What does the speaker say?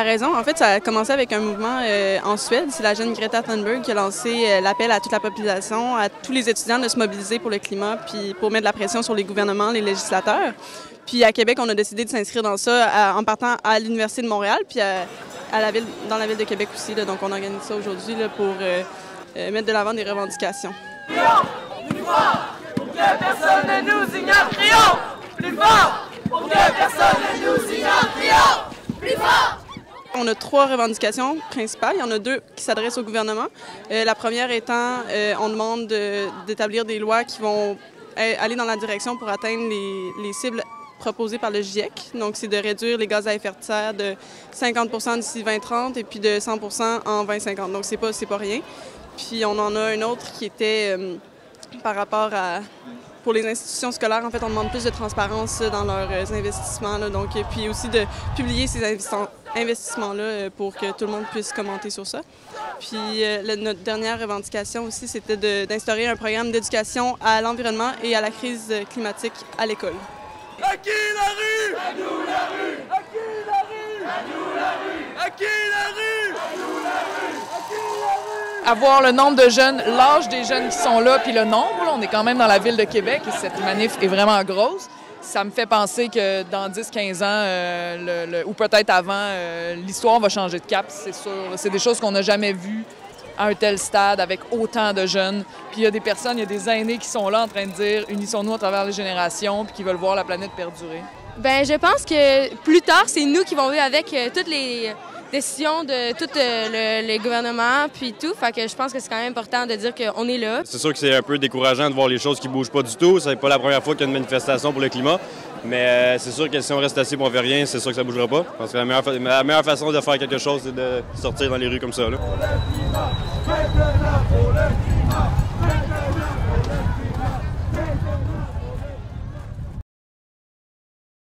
a raison. En fait, ça a commencé avec un mouvement en Suède. C'est la jeune Greta Thunberg qui a lancé l'appel à toute la population, à tous les étudiants de se mobiliser pour le climat puis pour mettre de la pression sur les gouvernements, les législateurs. Puis à Québec, on a décidé de s'inscrire dans ça en partant à l'Université de Montréal puis dans la ville de Québec aussi. Là. Donc, on organise ça aujourd'hui pour mettre de l'avant des revendications. Plus fort pour que personne ne nous ignore, crions! Plus fort pour que personne ne nous ignore, crions! Plus fort! On a 3 revendications principales. Il y en a 2 qui s'adressent au gouvernement. La première étant, on demande d'établir des lois qui vont aller dans la direction pour atteindre les cibles proposées par le GIEC. Donc, c'est de réduire les gaz à effet de serre de 50 d'ici 2030 et puis de 100 en 2050. Donc, c'est pas rien. Puis, on en a un autre qui était par rapport à... Pour les institutions scolaires, en fait, on demande plus de transparence dans leurs investissements. Là, donc, et puis aussi de publier ces investissements-là pour que tout le monde puisse commenter sur ça. Puis notre dernière revendication aussi, c'était d'instaurer un programme d'éducation à l'environnement et à la crise climatique à l'école. À qui la rue? À nous la rue! À qui la rue? À nous la rue! À qui la rue? À nous la rue! À qui la rue? Avoir le nombre de jeunes, l'âge des jeunes qui sont là, puis le nombre, là, on est quand même dans la ville de Québec et cette manif est vraiment grosse. Ça me fait penser que dans 10-15 ans, ou peut-être avant, l'histoire va changer de cap, c'est sûr. C'est des choses qu'on n'a jamais vues à un tel stade avec autant de jeunes. Puis il y a des personnes, il y a des aînés qui sont là en train de dire « unissons-nous à travers les générations » puis qui veulent voir la planète perdurer. Bien, je pense que plus tard, c'est nous qui vont vivre avec toutes les décisions de tous les gouvernements puis tout. Fait que je pense que c'est quand même important de dire qu'on est là. C'est sûr que c'est un peu décourageant de voir les choses qui ne bougent pas du tout. C'est pas la première fois qu'il y a une manifestation pour le climat. Mais c'est sûr que si on reste assis et on ne fait rien, c'est sûr que ça ne bougera pas. Parce que la meilleure façon de faire quelque chose, c'est de sortir dans les rues comme ça. Là.